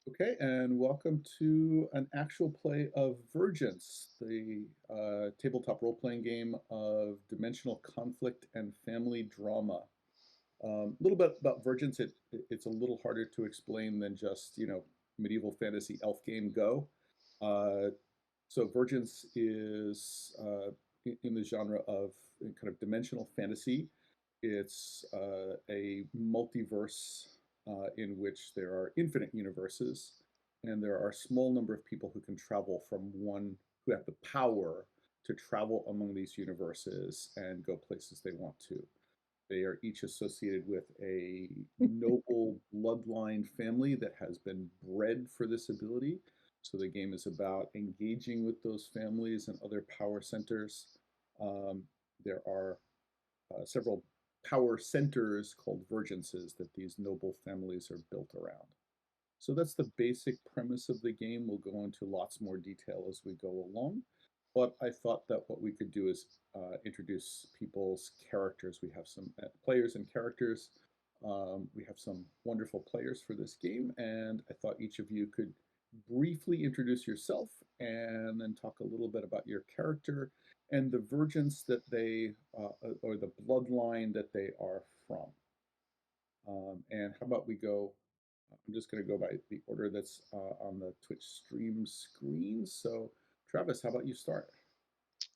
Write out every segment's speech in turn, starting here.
Okay, and welcome to an actual play of Vergence, the tabletop role-playing game of dimensional conflict and family drama. A little bit about Vergence. It's a little harder to explain than just, medieval fantasy elf game Go. Uh, so Vergence is in the genre of kind of dimensional fantasy. It's a multiverse in which there are infinite universes, and there are a small number of people who can travel from one, who have the power to travel among these universes and go places they want to. They are each associated with a noble bloodline family that has been bred for this ability. So the game is about engaging with those families and other power centers. There are several power centers called vergences that these noble families are built around. So that's the basic premise of the game. We'll go into lots more detail as we go along. But I thought that what we could do is introduce people's characters. We have some players and characters. We have some wonderful players for this game, and I thought each of you could briefly introduce yourself and then talk a little bit about your character and the vergence that they, or the bloodline that they are from. And how about we go? I'm just going to go by the order that's on the Twitch stream screen. So, Travis, how about you start?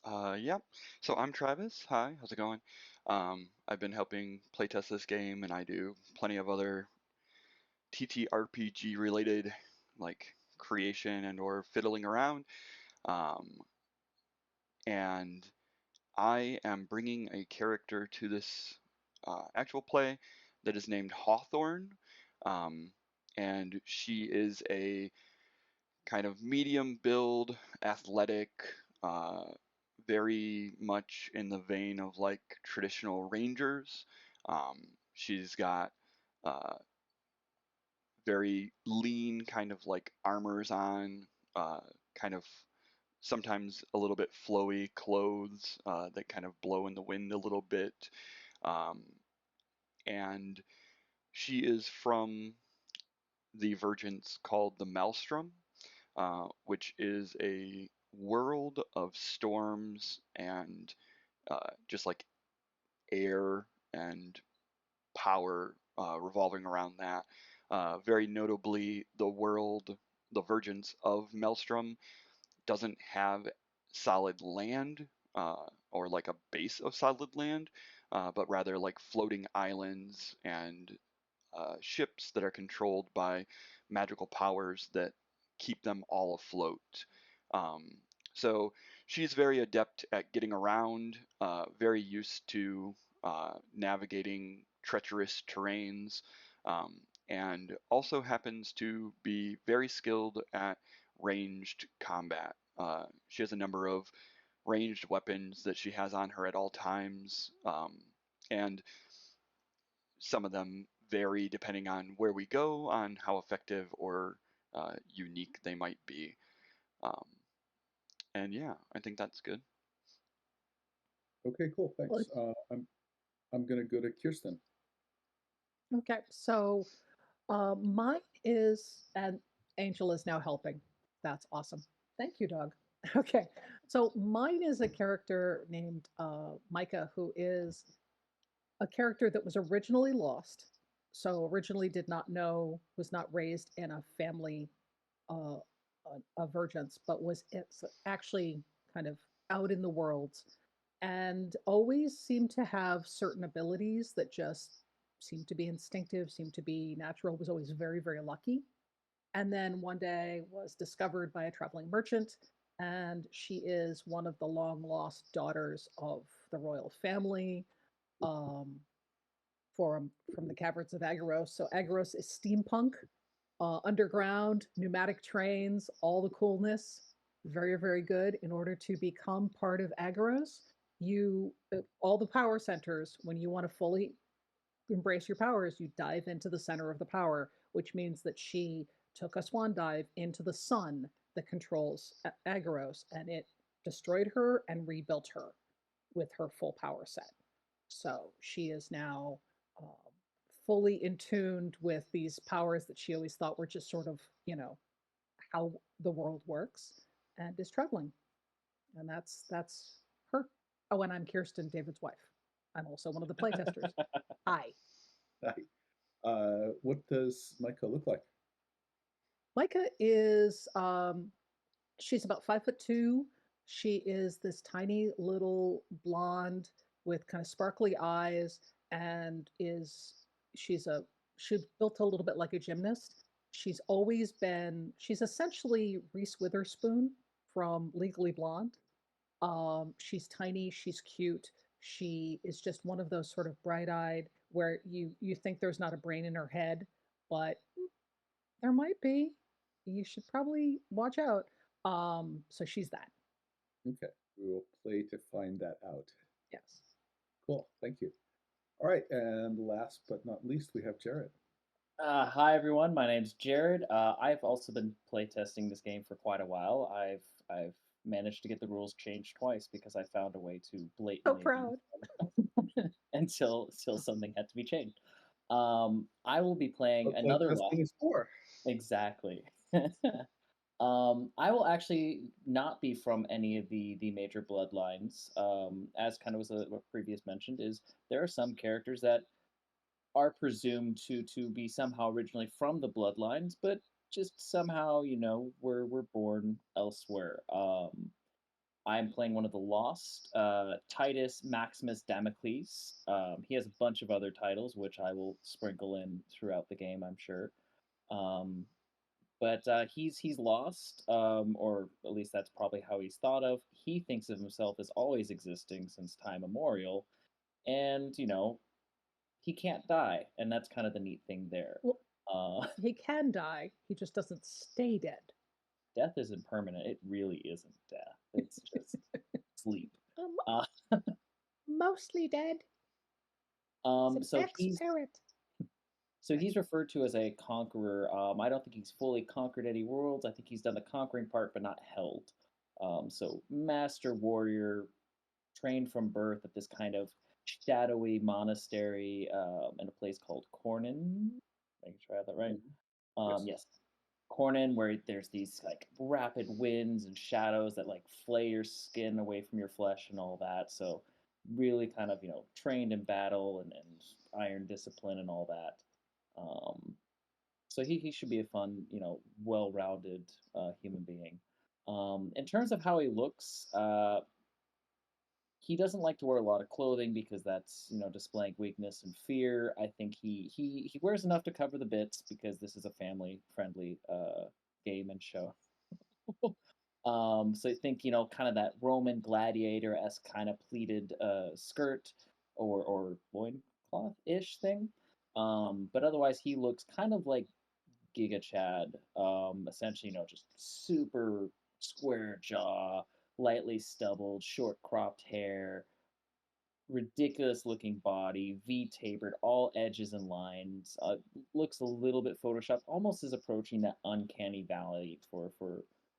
Yeah. So I'm Travis. Hi, how's it going? I've been helping playtest this game, and I do plenty of other TTRPG related like creation and or fiddling around. Um, and I am bringing a character to this actual play that is named Hawthorne, um, and she is a kind of medium build, athletic, very much in the vein of like traditional rangers. She's got uh, very lean, kind of like armors on, kind of sometimes a little bit flowy clothes that kind of blow in the wind a little bit. Um, and she is from the Vergence called the Maelstrom, which is a world of storms and just like air and power revolving around that. Very notably, the Vergence of Maelstrom, doesn't have solid land or like a base of solid land, but rather like floating islands and ships that are controlled by magical powers that keep them all afloat. Um, so she's very adept at getting around, very used to navigating treacherous terrains, and also happens to be very skilled at ranged combat. She has a number of ranged weapons that she has on her at all times, and some of them vary depending on where we go, on how effective or unique they might be. Um, and yeah, I think that's good. Okay, cool. Well, Thanks. I'm going to go to Kirsten. okay, so mine is, and Angel is now helping. That's awesome. Thank you, Doug. Okay, so mine is a character named Micah, who is a character that was originally lost. So originally did not know, was not raised in a family uh, of virgins, but was it's actually kind of out in the world and always seemed to have certain abilities that just seemed to be instinctive, seemed to be natural, was always very, very lucky. And then one day was discovered by a traveling merchant, and she is one of the long lost daughters of the royal family. Um, from the caverns of Agaros. So Agaros is steampunk, underground, pneumatic trains, all the coolness. Very, very good. In order to become part of Agaros, all the power centers, when you want to fully embrace your powers, you dive into the center of the power, which means that she took a swan dive into the sun that controls Agaros, and it destroyed her and rebuilt her with her full power set. So she is now um, fully in tuned with these powers that she always thought were just sort of, how the world works, and is struggling. And that's her. Oh, and I'm Kirsten, David's wife. I'm also one of the playtesters. Hi. What does Micah look like? Micah is she's about 5'2". She is this tiny little blonde with kind of sparkly eyes, and she's built a little bit like a gymnast. She's essentially Reese Witherspoon from Legally Blonde. She's tiny, she's cute. She is just one of those sort of bright-eyed where you think there's not a brain in her head, but there might be. You should probably watch out. So she's that. Okay, we will play to find that out. Yes. Cool, thank you. All right, and last but not least, we have Jared. Hi everyone, my name's Jared. I've also been playtesting this game for quite a while. I've managed to get the rules changed twice because I found a way to So blatantly proud. until something had to be changed. I will be playing What another testing is for. Exactly. I will actually not be from any of the major bloodlines. As kind of was what previous mentioned, is there are some characters that are presumed to be somehow originally from the bloodlines, but just somehow, we're born elsewhere. I'm playing one of the Lost, Titus Maximus Damocles. He has a bunch of other titles, which I will sprinkle in throughout the game, I'm sure. Um, but he's lost, or at least that's probably how he's thought of. He thinks of himself as always existing since time immemorial, and he can't die, and that's kind of the neat thing there. Well, Uh, he can die. He just doesn't stay dead. Death isn't permanent. It really isn't death. It's just sleep. Um, Uh, Mostly dead. He's so an ex-parrot. he's referred to as a conqueror. I don't think he's fully conquered any worlds. I think he's done the conquering part, but not held. So master warrior, trained from birth at this kind of shadowy monastery in a place called Cornan. Making sure I have that right. Yes, Cornan, where there's these like rapid winds and shadows that like flay your skin away from your flesh and all that. So really kind of trained in battle and iron discipline and all that. Um, so he should be a fun, well-rounded human being. In terms of how he looks, he doesn't like to wear a lot of clothing because that's displaying weakness and fear. I think he wears enough to cover the bits because this is a family friendly game and show. So I think kind of that Roman gladiator esque kind of pleated skirt or loincloth ish thing. But otherwise he looks kind of like Giga Chad. Essentially just super square jaw, lightly stubbled, short cropped hair, ridiculous looking body, V tapered, all edges and lines. Looks a little bit photoshopped, almost is approaching that uncanny valley for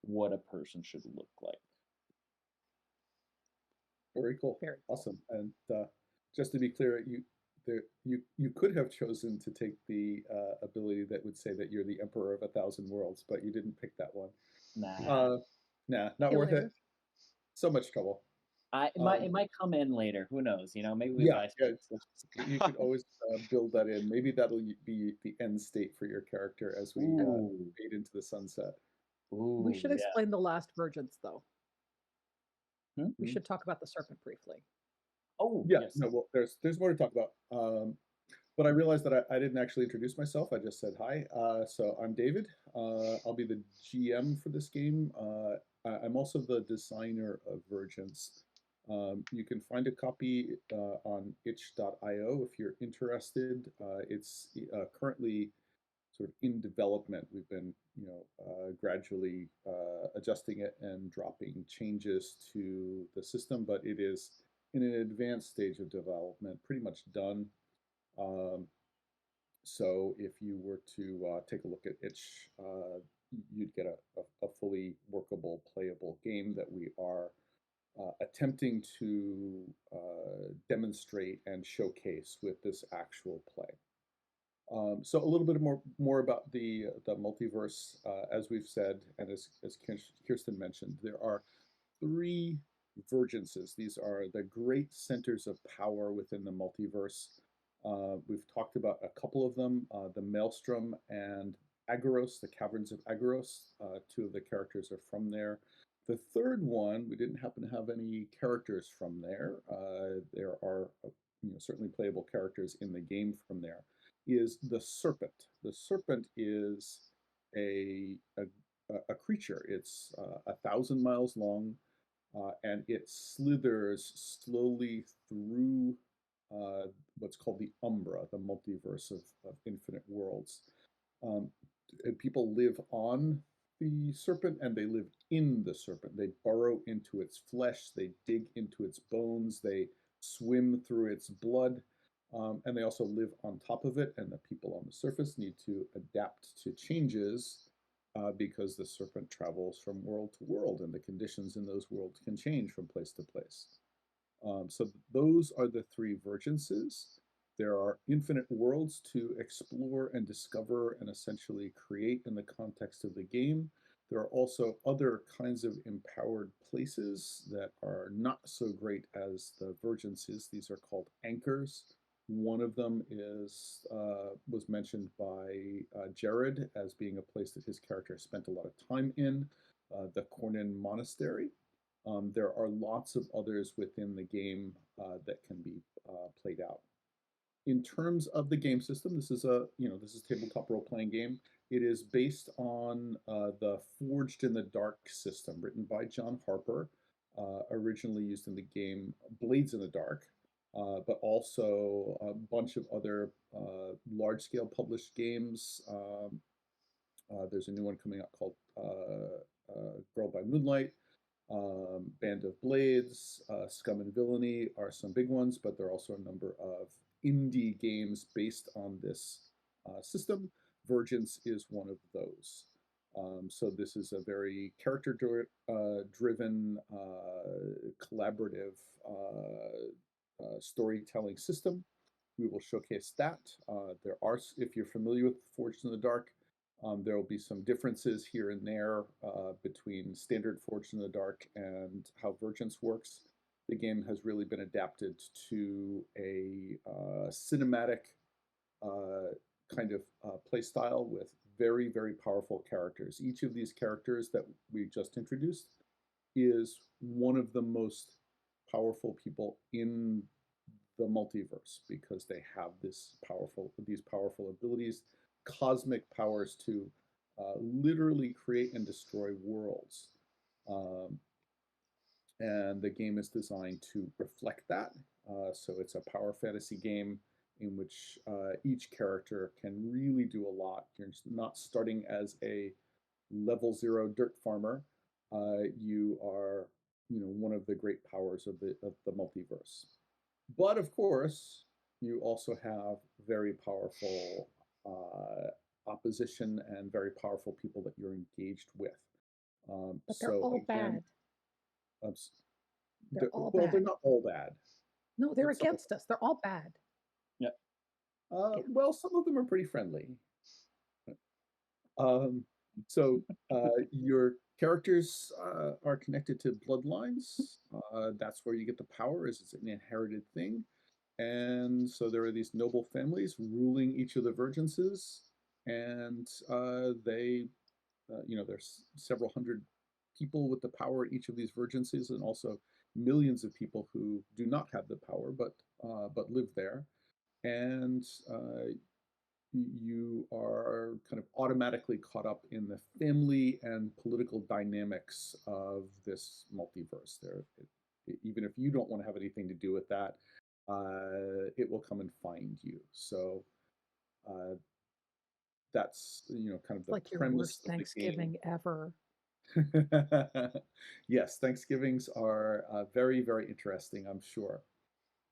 what a person should look like. Very cool. Very cool. Awesome. And just to be clear, you could have chosen to take the ability that would say that you're the Emperor of 1,000 Worlds, but you didn't pick that one. Nah. Nah, not worth it. So much trouble. It might come in later. Who knows? Maybe we Yeah, buy yeah. You could always build that in. Maybe that'll be the end state for your character as we fade into the sunset. Ooh, We should yeah. explain the last Vergence, though. Hmm? We should talk about the serpent briefly. Oh, yeah. yes. No, well, there's more to talk about. But I realized that I didn't actually introduce myself. I just said hi. So I'm David. I'll be the GM for this game. I'm also the designer of Vergence. You can find a copy on itch.io if you're interested. It's currently sort of in development. We've been, gradually adjusting it and dropping changes to the system, but it is in an advanced stage of development, pretty much done. So if you were to take a look at itch, you'd get a fully workable, playable game that we are attempting to demonstrate and showcase with this actual play. So a little bit more about the multiverse, as we've said, and as Kirsten mentioned, there are three vergences. These are the great centers of power within the multiverse. We've talked about a couple of them, the Maelstrom and Agoros, the Caverns of Agoros. Two of the characters are from there. The third one, we didn't happen to have any characters from there. There are certainly playable characters in the game from there. Is the Serpent. The Serpent is a a creature. It's 1,000 miles long, and it slithers slowly through what's called the Umbra, the multiverse of infinite worlds. Um, and people live on the serpent and they live in the serpent. They burrow into its flesh, they dig into its bones, they swim through its blood, and they also live on top of it. And the people on the surface need to adapt to changes because the serpent travels from world to world, and the conditions in those worlds can change from place to place. So those are the three vergences. There are infinite worlds to explore and discover and essentially create in the context of the game. There are also other kinds of empowered places that are not so great as the vergences. These are called anchors. One of them was mentioned by Jared as being a place that his character spent a lot of time in, the Cornin Monastery. There are lots of others within the game that can be played out. In terms of the game system, this is a tabletop role playing game. It is based on the Forged in the Dark system, written by John Harper, originally used in the game Blades in the Dark, but also a bunch of other large scale published games. There's a new one coming out called Girl by Moonlight. Band of Blades, Scum and Villainy are some big ones, but there are also a number of indie games based on this system. Vergence is one of those. So this is a very character-driven, collaborative storytelling system. We will showcase that. If you're familiar with Forged in the Dark, there will be some differences here and there between standard Forged in the Dark and how Vergence works. The game has really been adapted to a cinematic kind of play style with very, very powerful characters. Each of these characters that we just introduced is one of the most powerful people in the multiverse because they have these powerful abilities, cosmic powers to literally create and destroy worlds. And the game is designed to reflect that. So it's a power fantasy game in which each character can really do a lot. You're not starting as a level 0 dirt farmer. You are, one of the great powers of the multiverse. But of course, you also have very powerful opposition and very powerful people that you're engaged with. But they're all bad. Um, They're all well, bad. they're not all bad. No, they're against us. They're all bad. Yeah. Well, some of them are pretty friendly. So your characters are connected to bloodlines. That's where you get the power, is it's an inherited thing. And so there are these noble families ruling each of the vergences, and there's several hundred people with the power at each of these vergences, and also millions of people who do not have the power but live there. And you are kind of automatically caught up in the family and political dynamics of this multiverse. Even if you don't want to have anything to do with that, it will come and find you. So that's kind of the like your premise worst of the Thanksgiving ever. Yes, Thanksgivings are very, very interesting, I'm sure.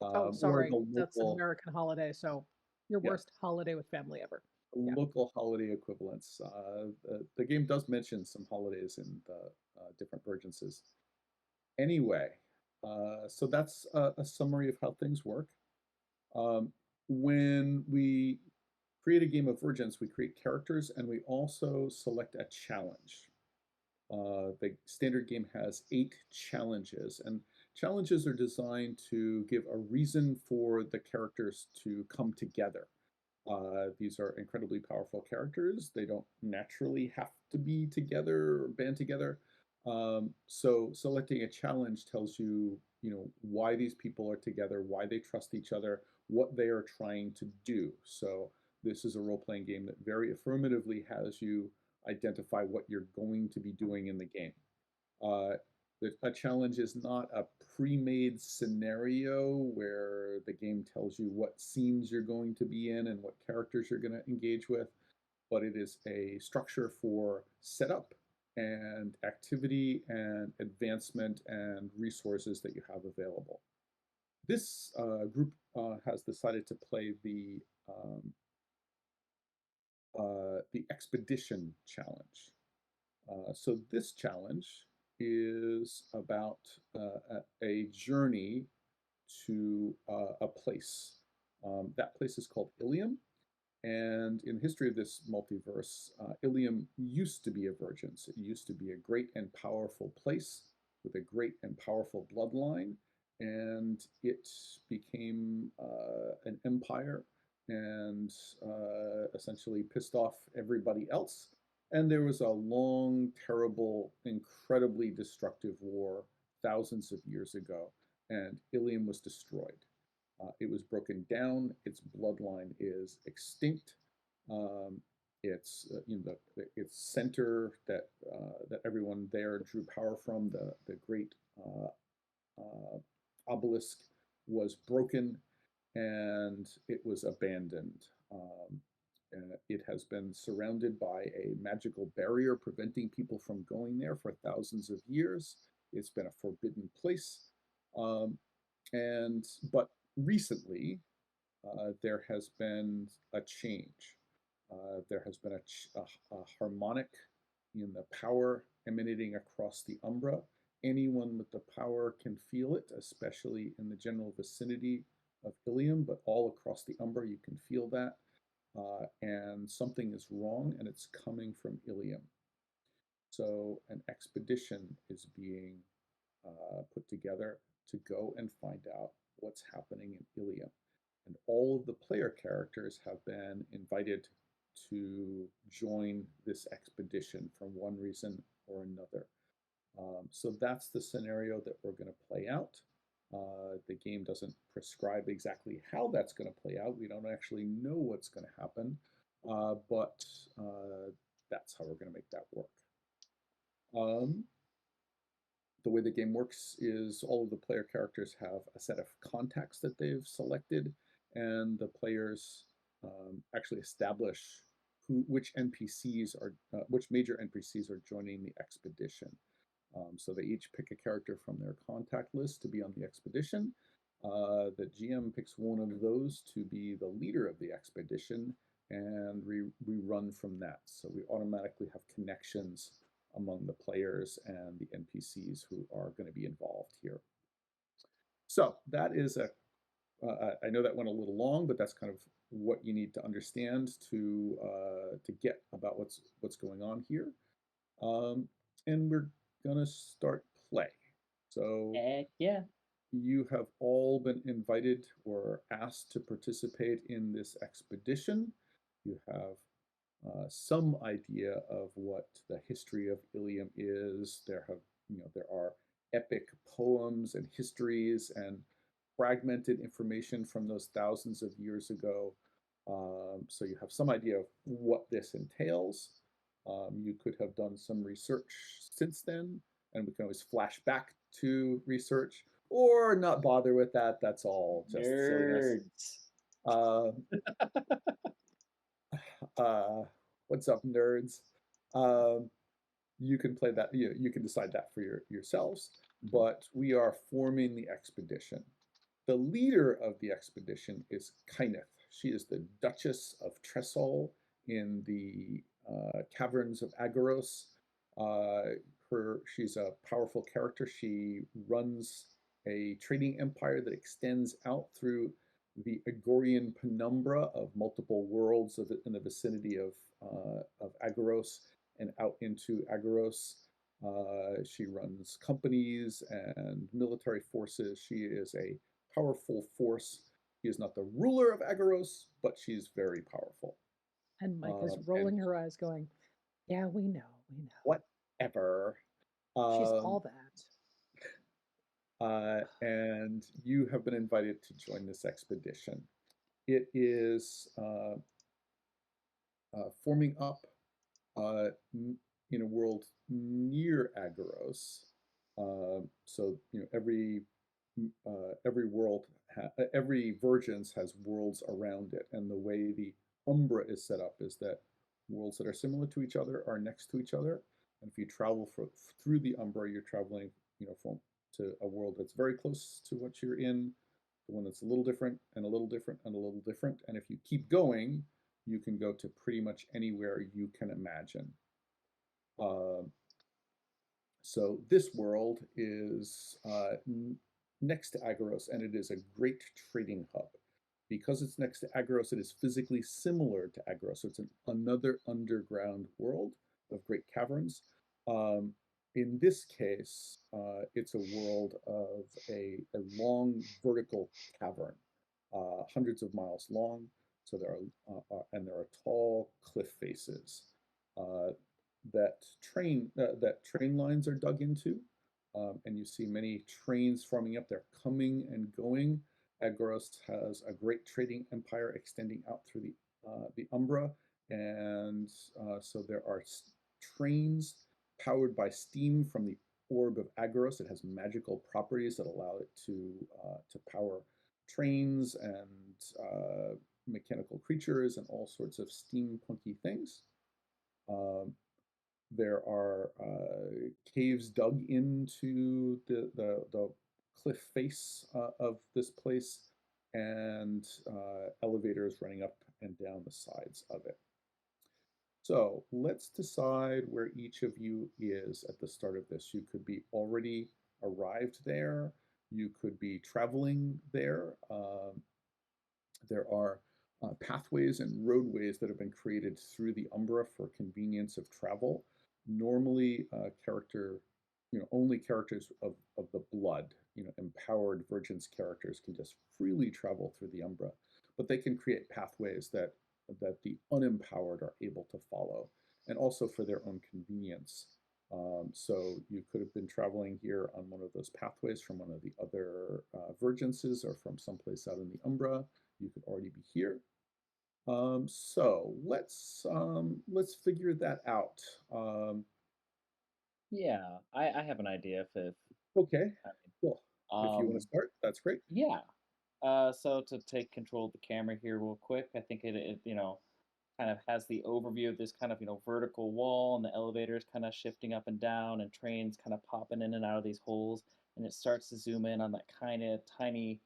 Oh, sorry, that's an Local, American holiday. So your yeah, worst holiday with family ever. Yeah. local holiday equivalents. The game does mention some holidays in the different vergences. Anyway, so that's a summary of how things work. When we create a game of Vergence, we create characters and we also select a challenge. The standard game has 8 challenges, and challenges are designed to give a reason for the characters to come together. These are incredibly powerful characters. They don't naturally have to be together or band together. So selecting a challenge tells you, why these people are together, why they trust each other, what they are trying to do. So this is a role-playing game that very affirmatively has you identify what you're going to be doing in the game. Uh, a challenge is not a pre-made scenario where the game tells you what scenes you're going to be in and what characters you're going to engage with, but it is a structure for setup and activity and advancement and resources that you have available. This group has decided to play the expedition challenge. So this challenge is about a journey to a place. That place is called Ilium. And in the history of this multiverse, Ilium used to be a Vergence. It used to be a great and powerful place with a great and powerful bloodline. And it became an empire and essentially pissed off everybody else. And there was a long, terrible, incredibly destructive war thousands of years ago, and Ilium was destroyed. It was broken down. Its bloodline is extinct. Um, its center that everyone there drew power from, the great obelisk, was broken, and it was abandoned. It has been surrounded by a magical barrier preventing people from going there for thousands of years. It's been a forbidden place. Um, but recently, there has been a change. There has been a harmonic in the power emanating across the Umbra. Anyone with the power can feel it, especially in the general vicinity of Ilium, but all across the Umbra you can feel that. And something is wrong, and it's coming from Ilium. So an expedition is being put together to go and find out what's happening in Ilium. And all of the player characters have been invited to join this expedition for one reason or another. So that's the scenario that we're going to play out. The game doesn't prescribe exactly how that's going to play out. We don't actually know what's going to happen, but that's how we're going to make that work. The way the game works is all of the player characters have a set of contacts that they've selected, and the players actually establish which major NPCs are joining the expedition. So they each pick a character from their contact list to be on the expedition. The GM picks one of those to be the leader of the expedition, and we run from that. So we automatically have connections among the players and the NPCs who are going to be involved here. So that is I know that went a little long, but that's kind of what you need to understand to get about what's going on here. And we're gonna start play. So Heck yeah. you have all been invited or asked to participate in this expedition. You have some idea of what the history of Ilium is. There are epic poems and histories and fragmented information from those thousands of years ago. So you have some idea of what this entails. You could have done some research since then, and we can always flash back to research or not bother with that. That's all just silliness. Nerds. What's up, nerds? Um, you can play that. You can decide that for yourselves. But we are forming the expedition. The leader of the expedition is Kyneth. She is the Duchess of Tresol in the caverns of Agoros. She's a powerful character. She runs a trading empire that extends out through the Agorian penumbra of multiple worlds in the vicinity of Agoros and out into Agoros. She runs companies and military forces. She is a powerful force. She is not the ruler of Agoros, but she's very powerful. And Mike is rolling her eyes, going, "Yeah, we know, we know. Whatever. She's all that." And you have been invited to join this expedition. It is forming up in a world near Agoros. So every world, every Vergence has worlds around it, and the way the Umbra is set up is that worlds that are similar to each other are next to each other, and if you travel through the Umbra, you're traveling, from to a world that's very close to what you're in, the one that's a little different and a little different and a little different, and if you keep going, you can go to pretty much anywhere you can imagine. So this world is next to Agoros, and it is a great trading hub. Because it's next to Agoros, it is physically similar to Agoros. So it's another underground world of great caverns. In this case, it's a world of a long vertical cavern, hundreds of miles long. So there are tall cliff faces that train lines are dug into, and you see many trains forming up. They're coming and going. Agoros has a great trading empire extending out through the Umbra, and so there are trains powered by steam from the orb of Agoros. It has magical properties that allow it to power trains and mechanical creatures and all sorts of steampunky things. There are caves dug into the cliff face of this place, and elevators running up and down the sides of it. So let's decide where each of you is at the start of this. You could be already arrived there. You could be traveling there. There are pathways and roadways that have been created through the Umbra for convenience of travel. Normally, only characters of the blood, empowered Vergence characters can just freely travel through the Umbra, but they can create pathways that the unempowered are able to follow, and also for their own convenience. So you could have been traveling here on one of those pathways from one of the other Vergences or from someplace out in the Umbra. You could already be here. So let's figure that out. Yeah, I have an idea if Okay, I cool. If you want to mean, start, that's great. yeah. So to take control of the camera here real quick, I think it kind of has the overview of this kind of vertical wall, and the elevators kind of shifting up and down, and trains kind of popping in and out of these holes, and it starts to zoom in on that kind of tiny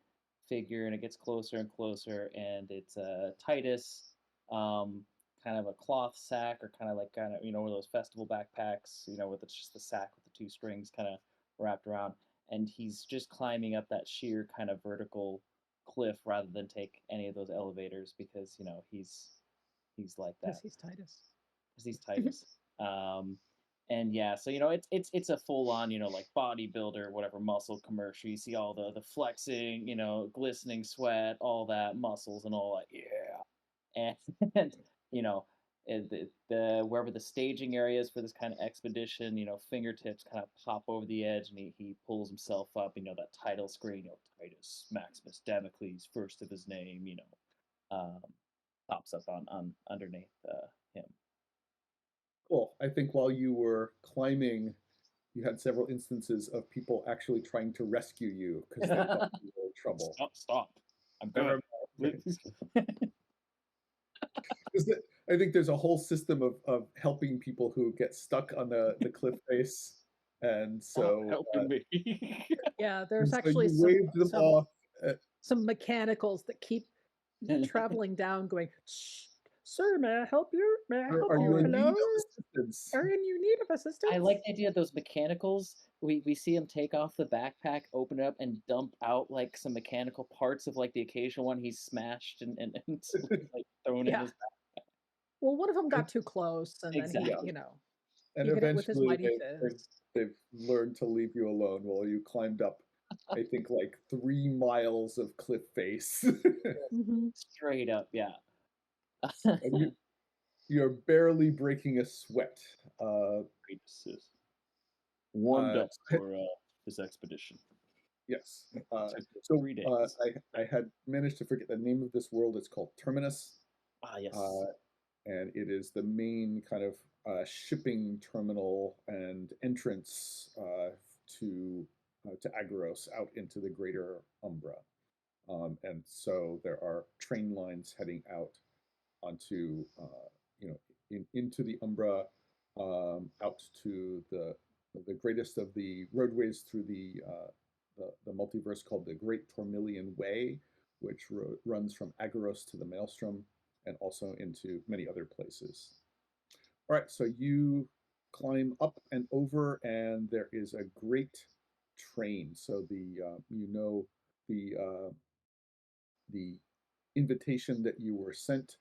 figure, and it gets closer and closer, and it's Titus, um, kind of a cloth sack, or kind of one of those festival backpacks, with just the sack with the two strings kind of wrapped around, and he's just climbing up that sheer kind of vertical cliff rather than take any of those elevators, because he's like that Because he's Titus. because he's Titus. And yeah, so it's a full on like bodybuilder, whatever, muscle commercial. You see all the flexing, glistening sweat, all that muscles and all that, yeah. And you know the wherever the staging area is for this kind of expedition, fingertips kind of pop over the edge, and he pulls himself up. That title screen, Titus Maximus Damocles, first of his name, um, pops up on underneath him. Cool. I think while you were climbing, you had several instances of people actually trying to rescue you because they thought you were in trouble. Stop! I'm I good. remember. I think there's a whole system of helping people who get stuck on the cliff face, and Stop so helping me. Yeah, there's so actually you waved them off. some mechanicals that keep traveling down, going, "Shh, Sir, may I help you? May I help Are you you? in need Hello? of assistance? Are you in need of I assistance? like the idea of those mechanicals. We see him take off the backpack, open it up, and dump out like some mechanical parts of like the occasional one he's smashed and like thrown in Yeah. his Well, one of them And, got too close, and then yeah, exactly. and he hit it with his eventually mighty fist. they've learned to leave you alone while you climbed up, I think, like 3 miles of cliff face. Mhm. Straight up, yeah. And you're barely breaking a sweat. Great assist. Warmed Uh, up for this expedition. yes. Took So 3 days. I had managed to forget the name of this world. It's called Terminus. Ah, yes. And it is the main kind of shipping terminal and entrance to Agoros out into the greater Umbra. And so there are train lines heading out onto into the Umbra, out to the greatest of the roadways through the multiverse called the Great Tormillion Way, which runs from Agoros to the Maelstrom and also into many other places. All right, so you climb up and over, and there is a great train. So the invitation that you were sent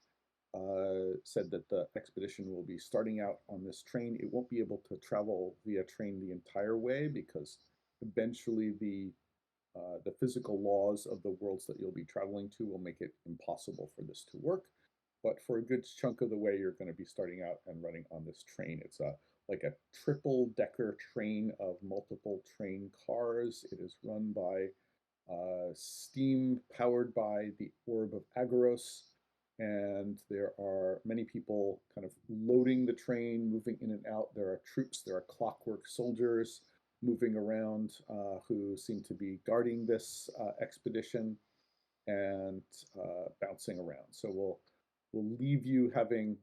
said that the expedition will be starting out on this train. It won't be able to travel via train the entire way because eventually the physical laws of the worlds that you'll be traveling to will make it impossible for this to work. But for a good chunk of the way, you're going to be starting out and running on this train. It's like a triple decker train of multiple train cars. It is run by steam powered by the orb of Agoros. And there are many people kind of loading the train, moving in and out. There are troops, there are clockwork soldiers moving around who seem to be guarding this expedition and bouncing around. So we'll leave you having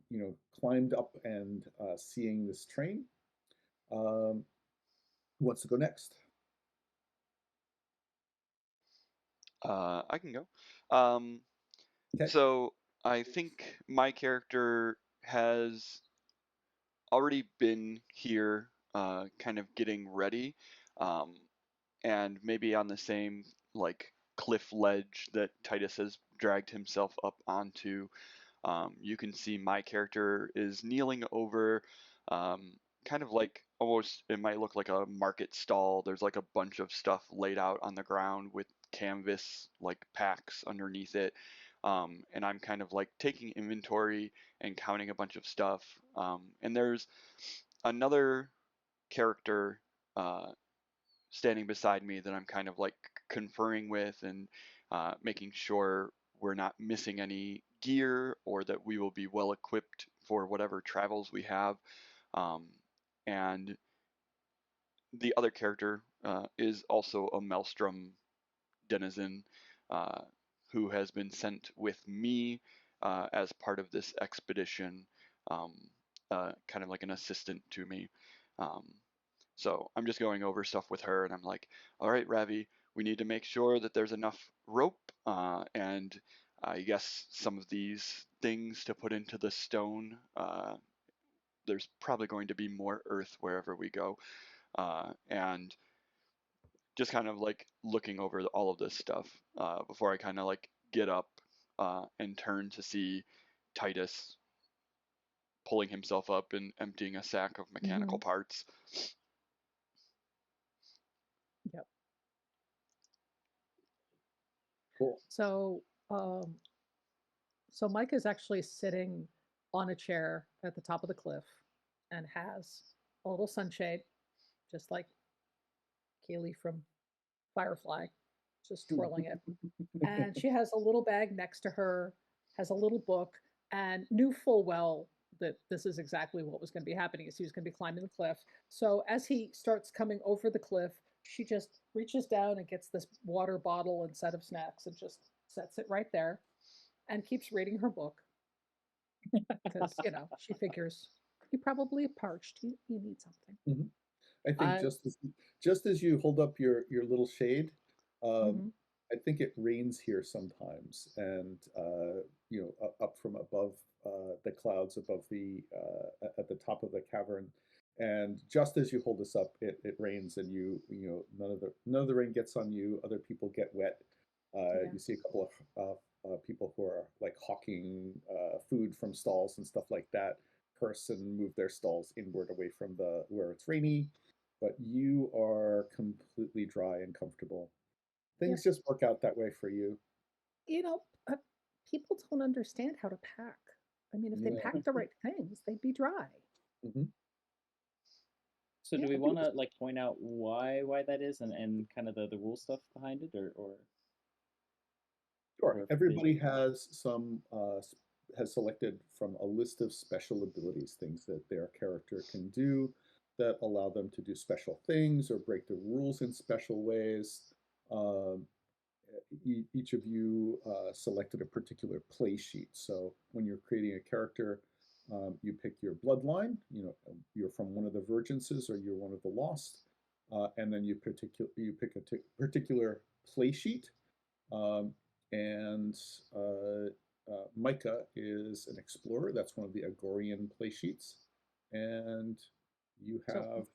climbed up and seeing this train. Who wants to go next? I can go. Um, Okay. so I think my character has already been here, kind of getting ready, um, and maybe on the same like cliff ledge that Titus has dragged himself up onto. You can see my character is kneeling over, um, kind of like almost it might look like a market stall. There's like a bunch of stuff laid out on the ground with canvas like packs underneath it. And I'm kind of like taking inventory and counting a bunch of stuff. And there's another character uh, standing beside me that I'm kind of like conferring with and making sure we're not missing any gear or that we will be well equipped for whatever travels we have. Um, and the other character is also a Maelstrom denizen uh, who has been sent with me as part of this expedition, um, kind of like an assistant to me. Um, so I'm just going over stuff with her, and I'm like, all right, Ravi, we need to make sure that there's enough rope and I guess some of these things to put into the stone. There's probably going to be more earth wherever we go. And just kind of like looking over all of this stuff before I kind of like get up and turn to see Titus pulling himself up and emptying a sack of mechanical Mhm. parts. Yep. Cool. So, um, so Mike is actually sitting on a chair at the top of the cliff and has a little sunshade, just like Keely from Firefly, just twirling it. And she has a little bag next to her, has a little book, and knew full well that this is exactly what was going to be happening is he was going to be climbing the cliff. So as he starts coming over the cliff, she just reaches down and gets this water bottle and set of snacks and just sets it right there and keeps reading her book because she figures you probably parched, you need something. Mhm. I think I just as you hold up your little shade, mhm. I think it rains here sometimes, and up from above the clouds above the at the top of the cavern. And just as you hold this up, it rains, and you know none of the rain gets on you. Other people get wet. Yeah. You see a couple of people who are like hawking food from stalls and stuff like that. Curse and move their stalls inward away from the where it's rainy, but you are completely dry and comfortable. Yeah. Things just work out that way for you. You know, people don't understand how to pack. I mean, if they Yeah. packed the right things, they'd be dry. Hmm. So do Yeah. we want to like point out why that is and kind of the rule stuff behind it, Sure. or if they Everybody has has selected from a list of special abilities, things that their character can do that allow them to do special things or break the rules in special ways. Um, each of you selected a particular play sheet. So when you're creating a character, you pick your bloodline. You know, you're from one of the Vergences or you're one of the Lost, and then you pick a particular play sheet. Um, and Micah is an explorer. That's one of the Agorian play sheets, and you So have.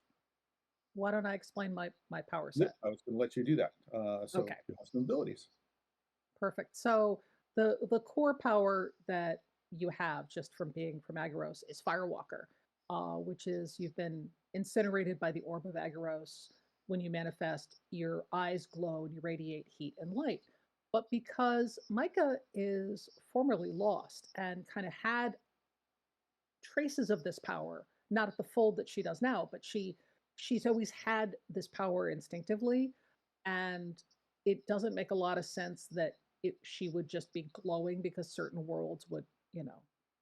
why don't I explain my power Yep, set? I was going to let you do that. So Okay. you have some abilities. Perfect. So the core power that you have just from being from Agaros is Firewalker, which is you've been incinerated by the orb of Agaros. When you manifest, your eyes glow and you radiate heat and light. But because Micah is formerly lost and kind of had traces of this power, not at the fold that she does now, but she's always had this power instinctively, and it doesn't make a lot of sense that she would just be glowing because certain worlds would, you know,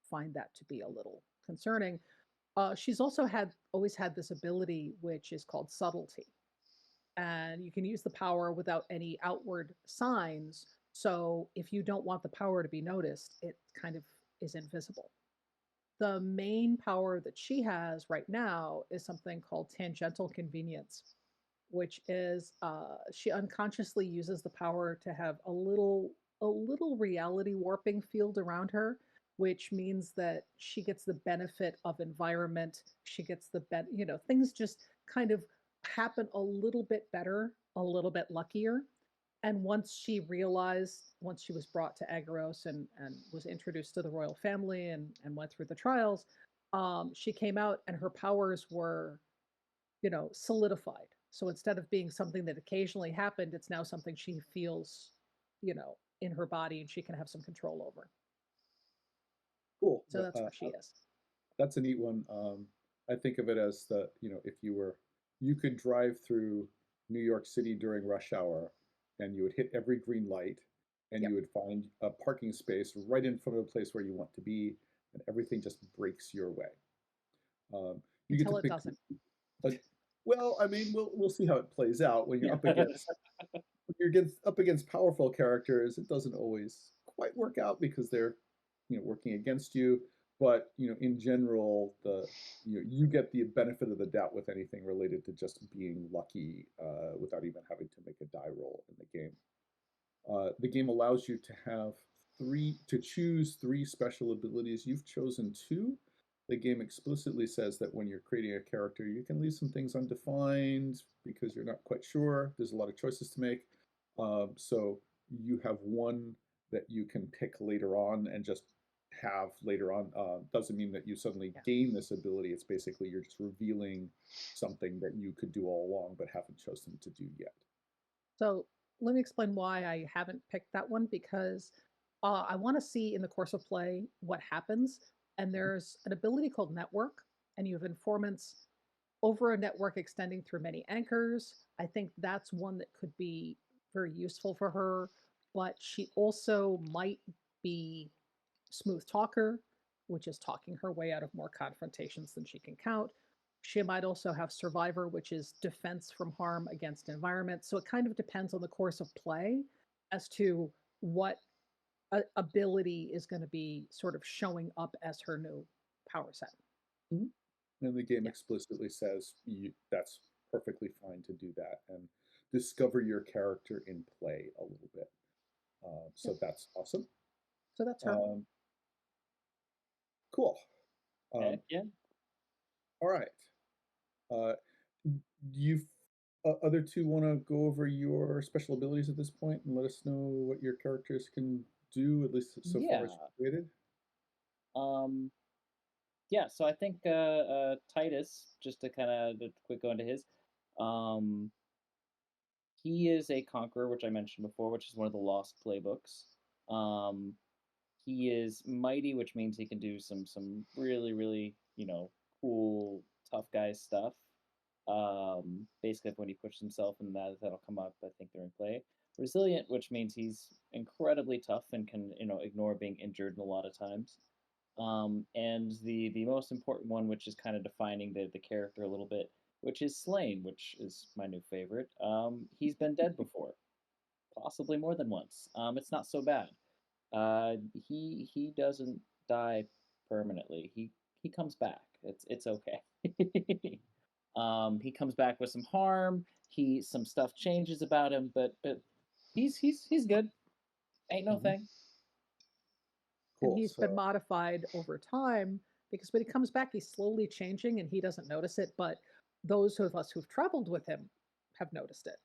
find that to be a little concerning. She's also had always had this ability which is called subtlety, and you can use the power without any outward signs. So if you don't want the power to be noticed, it kind of is invisible. The main power that she has right now is something called tangential convenience, which is she unconsciously uses the power to have a little reality warping field around her, which means that she gets the benefit of environment. She gets things just kind of happen a little bit better, a little bit luckier. And once she was brought to Agaros and was introduced to the royal family and went through the trials, she came out and her powers were, solidified. So instead of being something that occasionally happened, it's now something she feels, in her body and she can have some control over. Cool. So that's where she is. That's a neat one. I think of it as if you could drive through New York City during rush hour and you would hit every green light and Yep. you would find a parking space right in front of the place where you want to be, and everything just breaks your way. You get to Until it pick, doesn't. a, well, I mean, we'll see how it plays out when you're yeah. up against powerful characters. It doesn't always quite work out because they're working against you. But in general, you get the benefit of the doubt with anything related to just being lucky without even having to make a die roll in the game. The game allows you to have to choose three special abilities. You've chosen two. The game explicitly says that when you're creating a character, you can leave some things undefined because you're not quite sure. There's a lot of choices to make. So you have one that you can pick later on and just have later on. Doesn't mean that you suddenly Yeah. gain this ability. It's basically you're just revealing something that you could do all along but haven't chosen to do yet. So let me explain why I haven't picked that one, because I want to see in the course of play what happens. And there's an ability called network, and you have informants over a network extending through many anchors. I think that's one that could be very useful for her, but she also might be smooth talker, which is talking her way out of more confrontations than she can count. She might also have survivor, which is defense from harm against environment. So it kind of depends on the course of play as to what ability is going to be sort of showing up as her new power set. Mhm. And the game Yeah. explicitly says that's perfectly fine to do that and discover your character in play a little bit. So Yep. that's awesome. So that's her. Um, Cool. Heck yeah. All right. Uh, you other two want to go over your special abilities at this point and let us know what your characters can do, at least so far Yeah. as you've created? Um, yeah, so I think Titus, just to kind of quick go into his, um, he is a conqueror, which I mentioned before, which is one of the lost playbooks. Um, he is mighty, which means he can do some really really cool tough guy stuff. Basically, when he pushes himself, and that'll come up I think during play. Resilient, which means he's incredibly tough and can ignore being injured a lot of times. And the most important one, which is kind of defining the character a little bit, which is Slain, which is my new favorite. He's been dead before, possibly more than once. It's not so bad. He doesn't die permanently. He comes back. It's okay. He comes back with some harm. Some stuff changes about him, but he's good. Ain't no Mhm. thing. And Cool. he's been modified over time because when he comes back, he's slowly changing and he doesn't notice it. But those of us who've traveled with him have noticed it.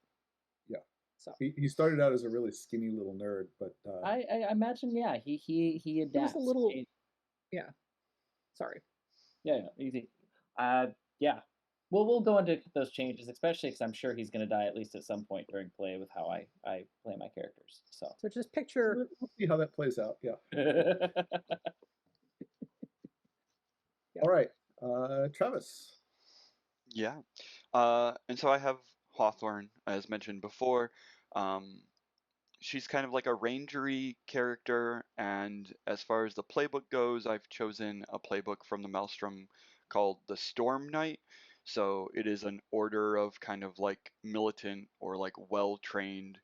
Yeah. So He started out as a really skinny little nerd, but I imagine, yeah, he he was adapts. a little, yeah. Sorry. Yeah, easy. Yeah. We'll go into those changes, especially because I'm sure he's going to die at least at some point during play with how I play my characters. So just picture. we'll see how that plays out. Yeah. Yeah. All right. Travis. Yeah. And so I have Hawthorne, as mentioned before. Um, she's kind of like a rangery character, and as far as the playbook goes, I've chosen a playbook from the Maelstrom called the Storm Knight. So it is an order of kind of like militant or like well-trained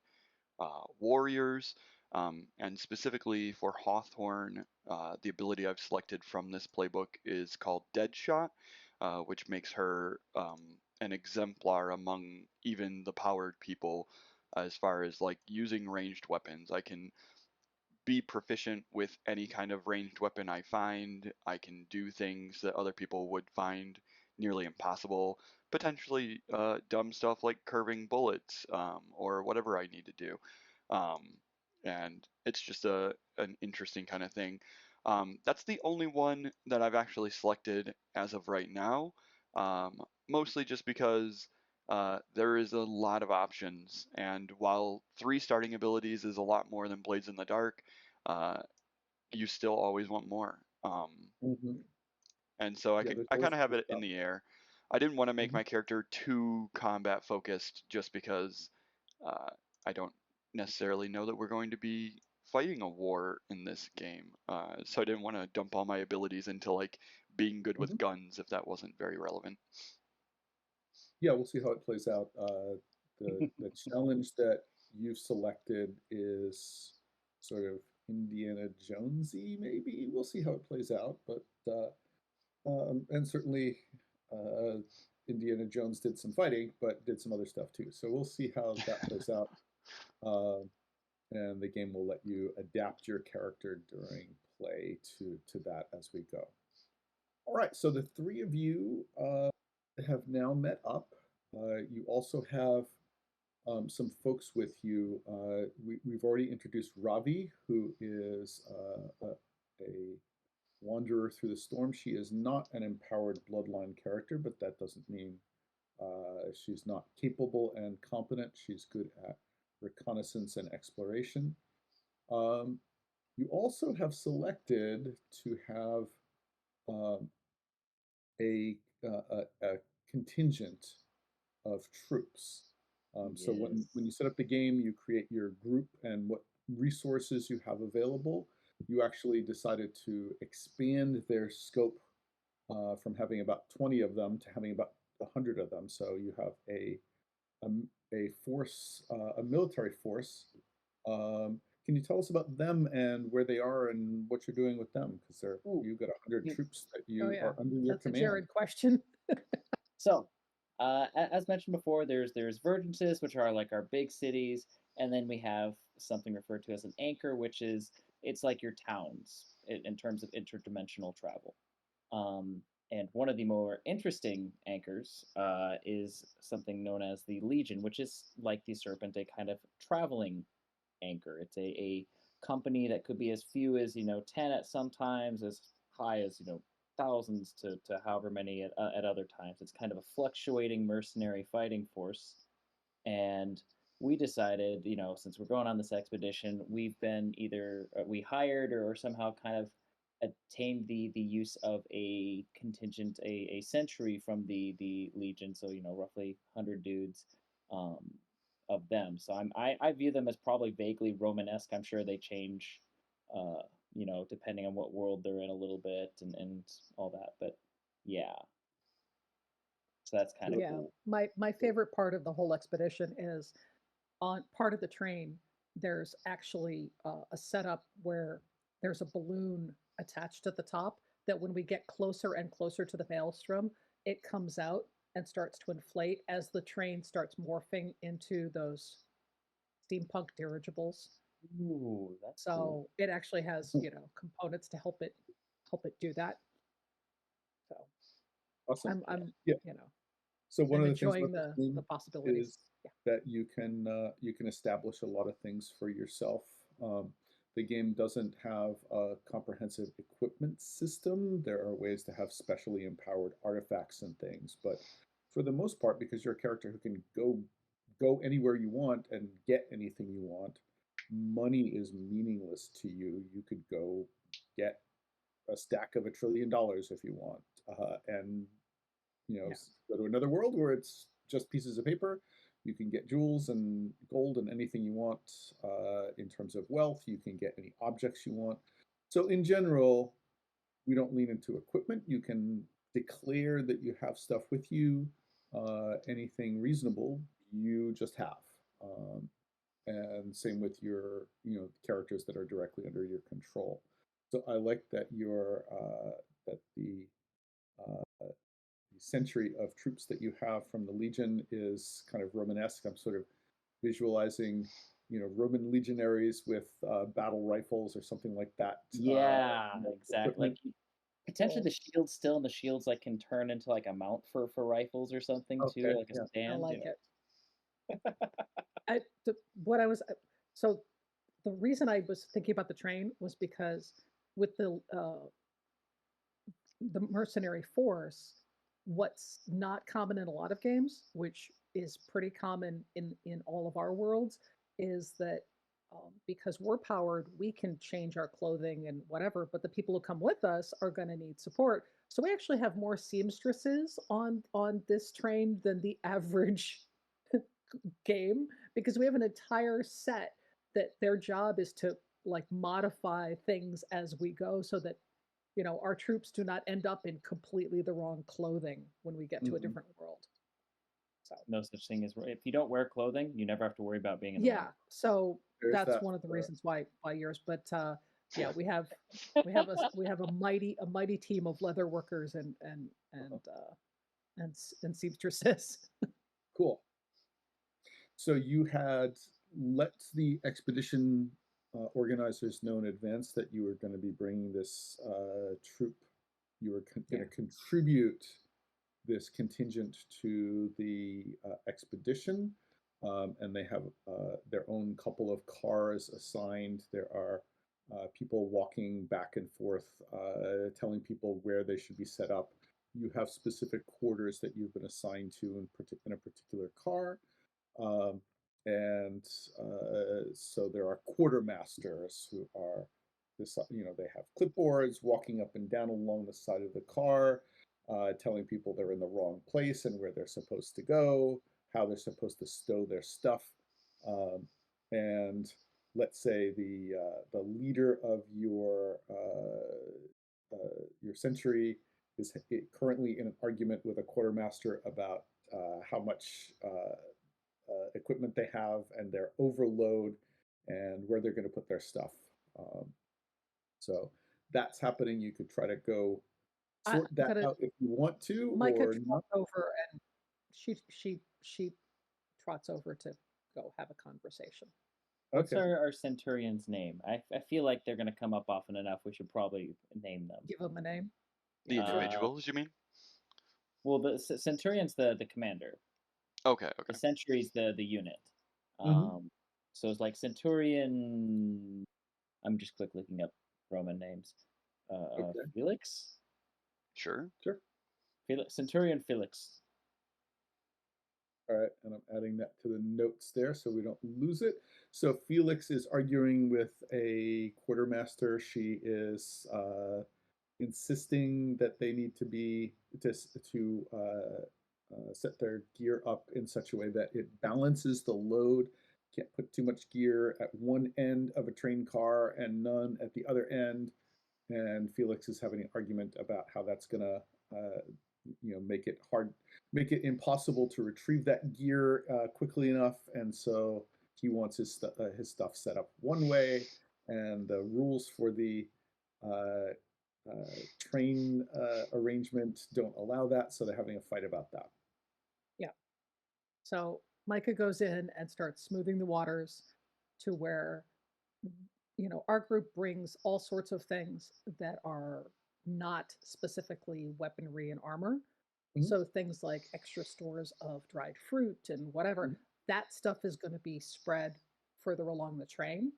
warriors. And specifically for Hawthorne, the ability I've selected from this playbook is called Deadshot, which makes her an exemplar among even the powered people as far as like using ranged weapons. I can be proficient with any kind of ranged weapon I find. I can do things that other people would find nearly impossible. Potentially dumb stuff like curving bullets or whatever I need to do. Um, and it's just an interesting kind of thing. That's the only one that I've actually selected as of right now, mostly just because there is a lot of options, and while 3 starting abilities is a lot more than Blades in the Dark, uh, you still always want more. Mm-hmm. And so Yeah, there's I always kind of have cool it in stuff. the air. I didn't want to make Mm-hmm. my character too combat focused just because uh, I don't necessarily know that we're going to be fighting a war in this game. So I didn't want to dump all my abilities into like being good Mm-hmm. with guns if that wasn't very relevant. Yeah, we'll see how it plays out. The challenge that you've selected is sort of Indiana Jonesy, maybe. We'll see how it plays out, but and certainly uh, Indiana Jones did some fighting, but did some other stuff too. So we'll see how that plays out. Uh, and the game will let you adapt your character during play to that as we go. All right, so the three of you have now met up. You also have some folks with you. We've already introduced Ravi, who is a wanderer through the storm. She is not an empowered bloodline character, but that doesn't mean she's not capable and competent. She's good at reconnaissance and exploration. Um, you also have selected to have um, a contingent of troops. So when you Yes. set up the game, you create your group and what resources you have available. You actually decided to expand their scope from having about 20 of them to having about 100 of them. So you have a, a force, a military force. Can you tell us about them and where they are and what you're doing with them? Because Ooh. you've got 100 troops that Oh, you yeah. are under your That's a command. Jared question. So, as mentioned before, there's Vergences, which are like our big cities, and then we have something referred to as an anchor, which is it's like your towns. in terms of interdimensional travel. And one of the more interesting anchors is something known as the Legion, which is like the Serpent, a kind of traveling anchor. It's a company that could be as few as 10 at some times, as high as thousands to however many at other times. It's kind of a fluctuating mercenary fighting force, and we decided, since we're going on this expedition, we've been either we hired or somehow kind of attained the use of a contingent, a century from the Legion, so roughly 100 dudes, um, of them. So I view them as probably vaguely Romanesque. I'm sure they change, uh, depending on what world they're in a little bit and all that. But yeah, so that's kind of Yeah, cool. my favorite part of the whole expedition is on part of the train. There's actually a setup where there's a balloon attached at the top that when we get closer and closer to the maelstrom, it comes out and starts to inflate as the train starts morphing into those steampunk dirigibles. Ooh, that's cool. So it actually has, components to help it do that. So Awesome. I'm Yeah. you know, So one I'm of the things about enjoying this the game possibilities. is Yeah. that you can establish a lot of things for yourself. Um, the game doesn't have a comprehensive equipment system. There are ways to have specially empowered artifacts and things, but for the most part, because you're a character who can go anywhere you want and get anything you want, money is meaningless to you. You could go get a stack of $1 trillion if you want, and Yeah. go to another world where it's just pieces of paper. You can get jewels and gold and anything you want in terms of wealth. You can get any objects you want. So in general, we don't lean into equipment. You can declare that you have stuff with you, anything reasonable, you just have. And same with your, characters that are directly under your control. So I like that that the century of troops that you have from the Legion is kind of Romanesque. I'm sort of visualizing, Roman legionaries with battle rifles or something like that. Yeah, exactly. Equipment. Like potentially the shields still, and the shields like can turn into like a mount for rifles or something too, Okay, like a yeah. I stand. like it. I what I was so the reason I was thinking about the train was because with the mercenary force, what's not common in a lot of games, which is pretty common in all of our worlds, is that because we're powered, we can change our clothing and whatever, but the people who come with us are going to need support. So we actually have more seamstresses on this train than the average game because we have an entire set that their job is to like modify things as we go so that our troops do not end up in completely the wrong clothing when we get to a Mhm. different world. So No such thing as if you don't wear clothing, you never have to worry about being in the yeah, rain. so There's that's that. one of the reasons why yours. But yeah, we have a mighty team of leather workers and seamstresses. Cool. So you had let the expedition organizers know in advance that you were going to be bringing this troop. You were going Yeah. to contribute this contingent to the expedition, and they have their own couple of cars assigned. There are people walking back and forth, telling people where they should be set up. You have specific quarters that you've been assigned to in a particular car. Um, and so there are quartermasters who are this, they have clipboards walking up and down along the side of the car, telling people they're in the wrong place and where they're supposed to go, how they're supposed to stow their stuff. And let's say the leader of your century is currently in an argument with a quartermaster about how much equipment they have and their overload and where they're going to put their stuff. Um, so that's happening. You could try to go I'm sort that gonna out if you want to Micah or not. trots over and she trots over to go have a conversation. What's Okay. our centurion's name? I feel like they're going to come up often enough. We should probably name them. Give them a name. The Sure. individuals, you mean? Well, the centurion's the commander. Okay, The okay. century's the unit. Mm-hmm. So it's like centurion. I'm just quick looking up Roman names. Okay. Felix. Sure. Sure. Centurion Felix. All right, and I'm adding that to the notes there so we don't lose it. So Felix is arguing with a quartermaster. She is insisting that they need to be to set their gear up in such a way that it balances the load. Can't put too much gear at one end of a train car and none at the other end. And Felix is having an argument about how that's gonna make it hard, make it impossible to retrieve that gear quickly enough, and so he wants his stuff set up one way, and the rules for the uh, train arrangement don't allow that, so they're having a fight about that. Yeah. So Micah goes in and starts smoothing the waters to where, our group brings all sorts of things that are not specifically weaponry and armor. Mhm. So things like extra stores of dried fruit and whatever, Mhm. that stuff is going to be spread further along the train.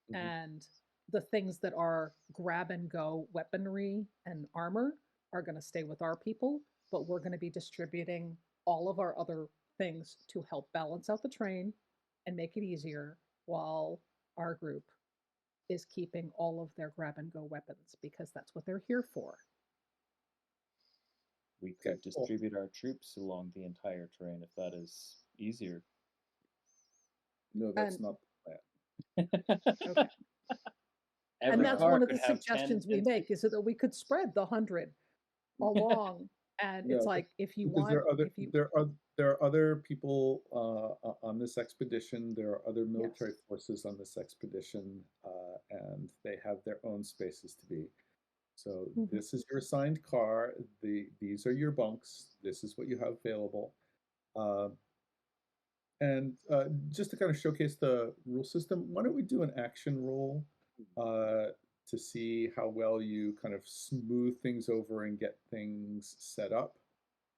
Mhm. And the things that are grab and go weaponry and armor are going to stay with our people, but we're going to be distributing all of our other things to help balance out the train and make it easier, while our group is keeping all of their grab and go weapons because that's what they're here for. We Okay, could cool. distribute our troops along the entire train if that is easier. No, that's And not the plan. okay. And Every that's car one of could the have 10 suggestions we make, is that we could spread the 100 along. And it's No, like, if you because want, if you, there are other people on this expedition. There are other yes. military forces on this expedition, and they have their own spaces to be. So Mhm. this is your assigned car. These are your bunks. This is what you have available. Uh, and just to kind of showcase the rule system, why don't we do an action roll uh, to see how well you kind of smooth things over and get things set up.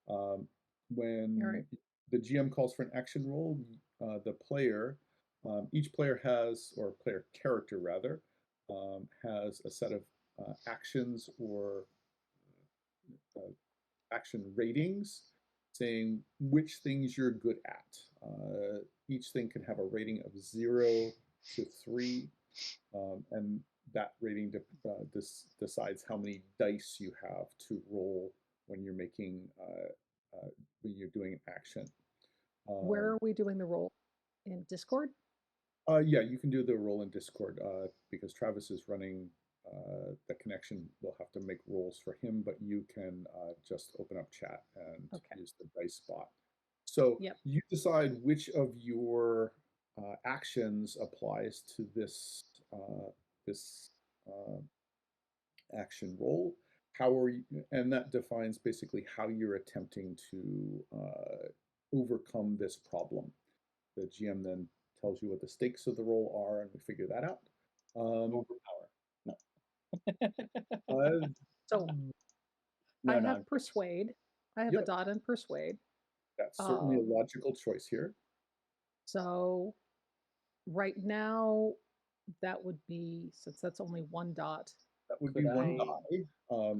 Um, All when right. the GM calls for an action roll, each player has, or player character rather, has a set of actions or uh, action ratings saying which things you're good at. Each thing can have a rating of 0 to 3, and that rating decides how many dice you have to roll when you're making when you're doing an action. Where Um, are we doing the roll? In Discord? yeah, you can do the roll in Discord because Travis is running the connection. We'll have to make rolls for him, but you can just open up chat and Okay. use the dice bot. So Yep. you decide which of your actions applies to this uh, action roll. How are you, and that defines basically how you're attempting to overcome this problem. The GM then tells you what the stakes of the roll are, and we figure that out. Overpower. No. Uh, So I No, no. have Persuade. I have a yep, dot in Persuade. that's certainly a Um, logical choice here. so right now, that would be, since that's only one dot, That would be Could one I die.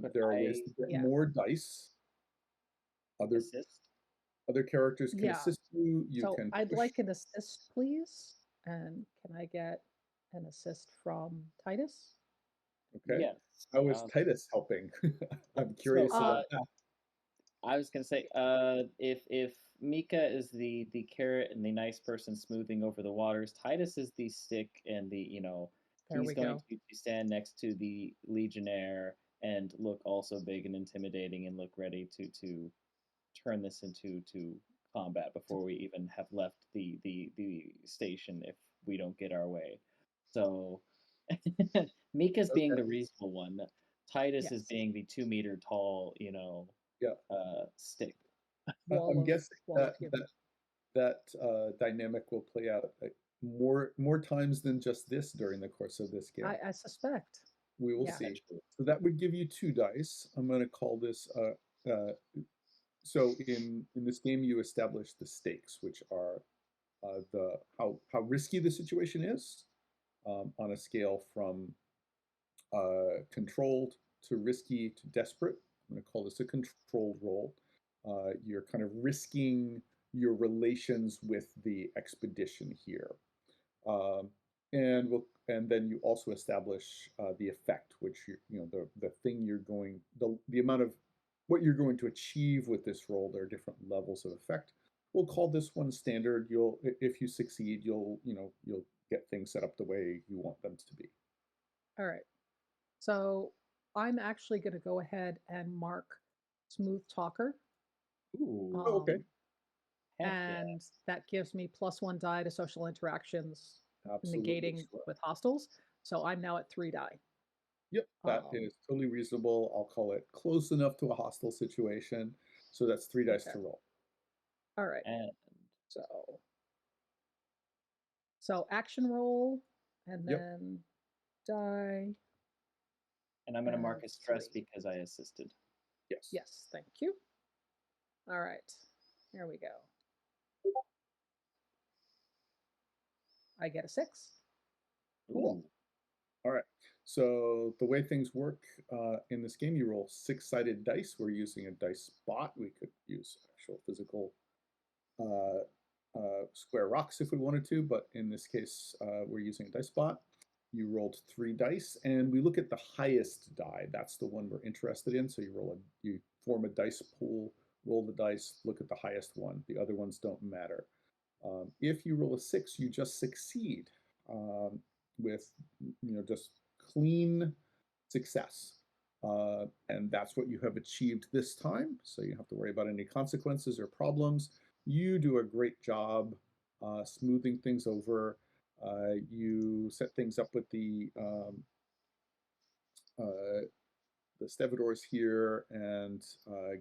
could There are ways I to get yeah, more dice. Other assist? other characters can yeah. assist you. You So can I'd push. like an assist, please. And can I get an assist from Titus? Okay. Yes. How is Titus helping? I'm So curious about that. I was gonna say, if Mika is the carrot and the nice person smoothing over the waters, Titus is the stick and There he's we going go. to stand next to the legionnaire and look also big and intimidating and look ready to turn this into combat before we even have left the station if we don't get our way. So Mika's being Okay. the reasonable one. Titus is Yes. being the 2 meter tall, Yeah. stick. I'm guessing Wall of that human. dynamic will play out more times than just this during the course of this game. I suspect. We will Yeah. see. So that would give you 2 dice. I'm going to call this. So in this game, you establish the stakes, which are the how risky the situation is on a scale from controlled to risky to desperate. I'm going to call this a controlled roll. You're kind of risking your relations with the expedition here. And then you also establish the effect, which the thing you're going the amount of what you're going to achieve with this roll. There are different levels of effect. We'll call this one standard. If you succeed, you'll get things set up the way you want them to be. All right. So I'm actually going to go ahead and mark smooth talker. Ooh. Okay. And that gives me +1 die to social interactions, Absolutely. negating with hostiles. So I'm now at 3 die. Yep, that is totally reasonable. I'll call it close enough to a hostile situation. So that's 3 dice to roll. All right. And so action roll, and then die. And I'm going to mark as stress because I assisted. Yes. Yes, thank you. All right, here we go. I get a 6. Cool. All right. So the way things work in this game, you roll 6-sided dice. We're using a dice spot. We could use actual physical square rocks if we wanted to, but in this case, we're using a dice spot. You rolled 3 dice, and we look at the highest die. That's the one we're interested in. So you form a dice pool, roll the dice, look at the highest one. The other ones don't matter. If you roll a 6, you just succeed with just clean success. And that's what you have achieved this time. So you don't have to worry about any consequences or problems. You do a great job smoothing things over. You set things up with the stevedores here and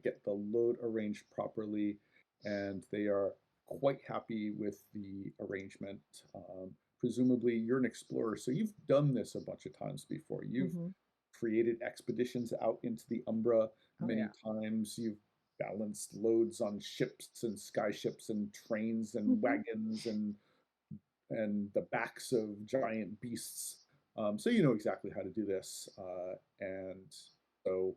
get the load arranged properly. And they are quite happy with the arrangement. Presumably, you're an explorer, so you've done this a bunch of times before. You've created expeditions out into the Umbra many times. You've balanced loads on ships and skyships and trains and wagons and the backs of giant beasts. So you know exactly how to do this. And so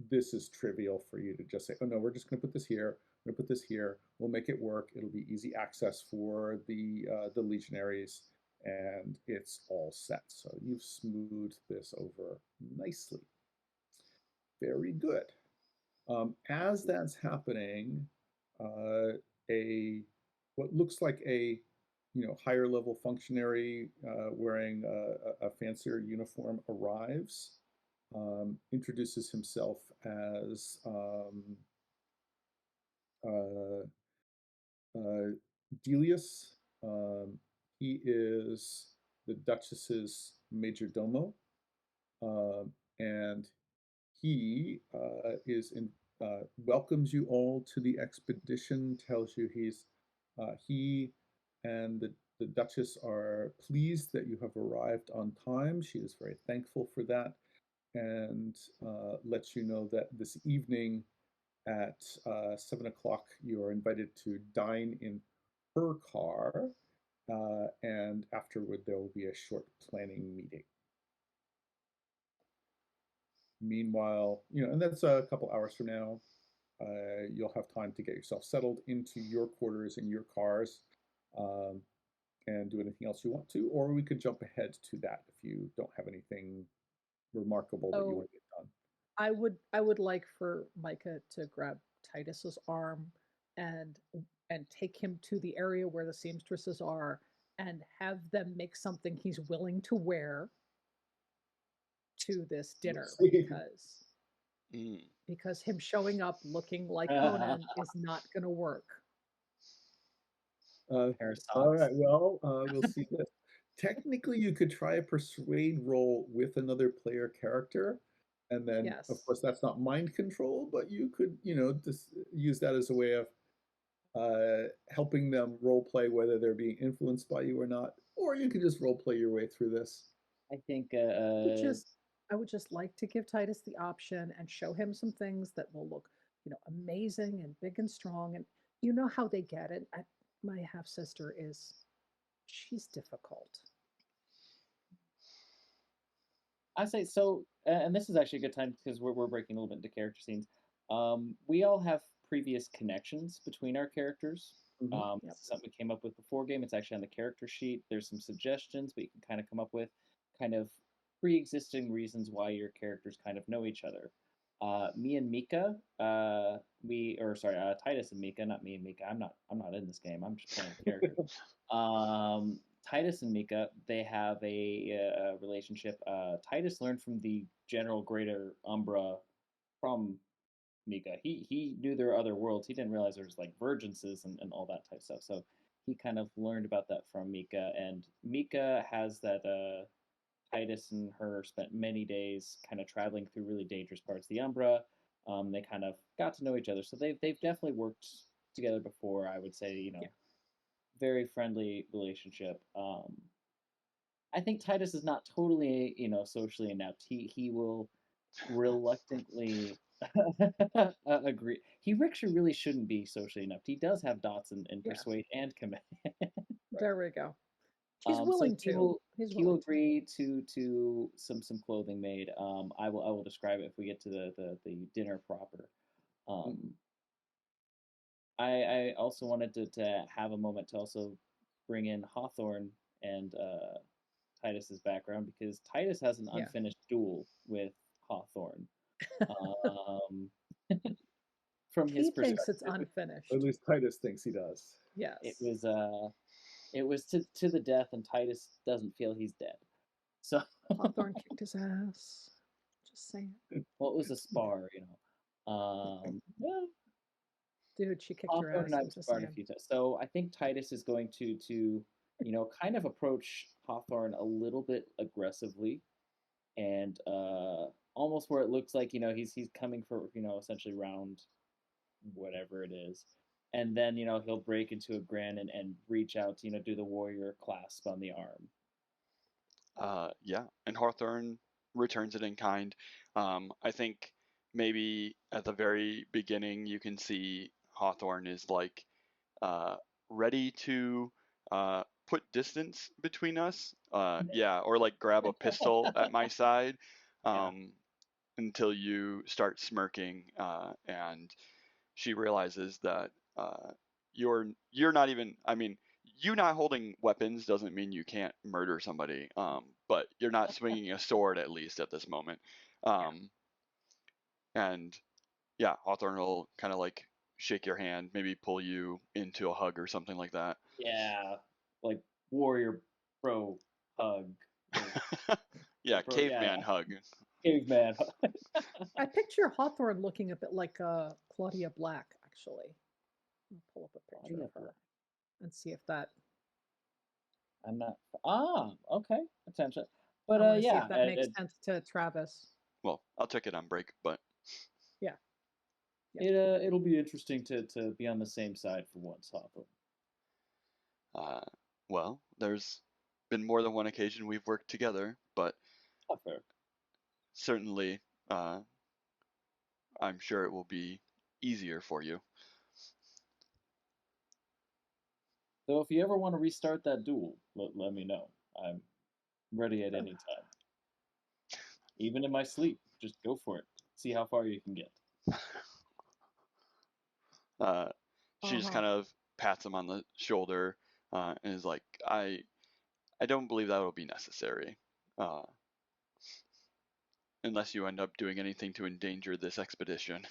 this is trivial for you to just say, oh no, we're just going to put this here. We're going to put this here. We'll make it work. It'll be easy access for the legionaries, and it's all set. So you've smoothed this over nicely. Very good. As that's happening, what looks like a higher level functionary wearing a fancier uniform arrives, introduces himself as Delius. He is the Duchess's major domo, and he welcomes you all to the expedition, tells you he and the Duchess are pleased that you have arrived on time. She is very thankful for that, and lets you know that this evening at 7 o'clock you are invited to dine in her car, and afterward there will be a short planning meeting. Meanwhile, and that's a couple hours from now, you'll have time to get yourself settled into your quarters in your cars, and do anything else you want to, or we could jump ahead to that if you don't have anything remarkable that you want to get done. I would like for Micah to grab Titus's arm and take him to the area where the seamstresses are and have them make something he's willing to wear to this dinner, because him showing up looking like Conan is not going to work. All right, well, we'll see this. Technically, you could try a persuade roll with another player character, and then, of course, that's not mind control, but you could, just use that as a way of helping them role play whether they're being influenced by you or not. or you can just role play your way through this. I think would just I would just like to give Titus the option and show him some things that will look, amazing and big and strong. And you know how they get it. My half sister she's difficult. I say so, and this is actually a good time because we're breaking a little bit into character scenes. We all have previous connections between our characters. Mhm. Yep. Something we came up with before game. It's actually on the character sheet. There's some suggestions, but you can kind of come up with kind of pre-existing reasons why your characters kind of know each other. Me and Mika, Titus and Mika, not me and Mika. I'm not in this game. I'm just playing the character. Titus and Mika, they have a relationship. Titus learned from the general greater Umbra from Mika. He knew there were other worlds. He didn't realize there was like Vergences and all that type of stuff. So he kind of learned about that from Mika. And Mika has that Titus and her spent many days kind of traveling through really dangerous parts of the Umbra. They kind of got to know each other. So they've definitely worked together before, I would say, Yeah. very friendly relationship. I think Titus is not totally, socially inept. He will reluctantly agree. He actually really shouldn't be socially inept. He does have dots in Yeah. persuade and command. There we go. He's So willing he to. will He's he will willing to. agree to some clothing made. I will describe it if we get to the dinner proper. Um, I also wanted to have a moment to also bring in Hawthorne and Titus's background because Titus has an Yeah. unfinished duel with Hawthorne. Um, from his He thinks it's perspective, unfinished. Or at least Titus thinks he does. Yes. it was to the death, and Titus doesn't feel he's dead. So Hawthorne kicked his ass. Just saying. well, it was a spar, Yeah, Dude, she kicked your Hawthorne ass. and I I'm have just sparred a saying. few times. So I think Titus is going to kind of approach Hawthorne a little bit aggressively and almost where it looks like he's coming for essentially round whatever it is, and then he'll break into a grin and reach out to do the warrior clasp on the arm. Yeah, and Hawthorne returns it in kind. I think maybe at the very beginning you can see Hawthorne is like ready to put distance between us. Yeah, or like grab a pistol at my side Yeah. until you start smirking and she realizes that you're not even. I mean, you not holding weapons doesn't mean you can't murder somebody. But you're not swinging a sword at least at this moment. And yeah, Hawthorne will kind of like shake your hand, maybe pull you into a hug or something like that. Yeah, like warrior bro hug. Yeah, Bro, caveman hug. caveman. I picture Hawthorne looking a bit like Claudia Black, actually. I'll pull up a picture of her and see if that. I'm not. Okay, attention. But I want to see yeah, if that makes sense to Travis. Well, I'll check it on break, but Yeah. it'll be interesting to be on the same side for once, Hawthorne. well, there's been more than one occasion we've worked together, but Fair. certainly I'm sure it will be easier for you. So if you ever want to restart that duel, let me know. I'm ready at any time. Even in my sleep, just go for it. See how far you can get. She just kind of pats him on the shoulder and is like, I don't believe that will be necessary. Unless you end up doing anything to endanger this expedition.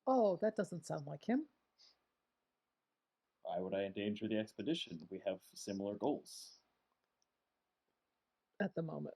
Oh, that doesn't sound like him. Why would I endanger the expedition? We have similar goals. At the moment.